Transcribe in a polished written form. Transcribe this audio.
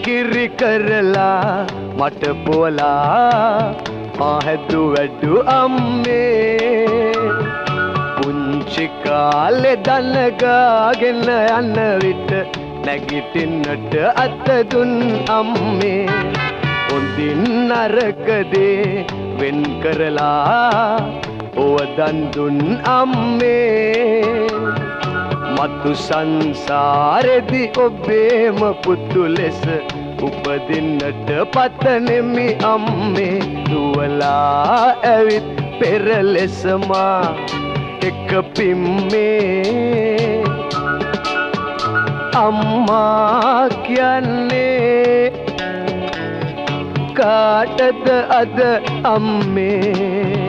කිරි කරලා මට පොලා ආහැදු වැඩු අම්මේ පුංචි කාලේ දනගාගෙන යන විට නැගිටින්නට අත දුන් අම්මේ හොඳින් නරකදේ වෙන් කරලා ඔව දන් දුන් අම්මේ මතු සංසාරෙදි ඔබේම පුතු ලෙස උපදින්නට පතනෙමි අම්මේ දුවලා ඇවිත් පෙර ලෙසමා එක පිම්මේ අම්මා කියන්නේ කාටද අද අම්මේ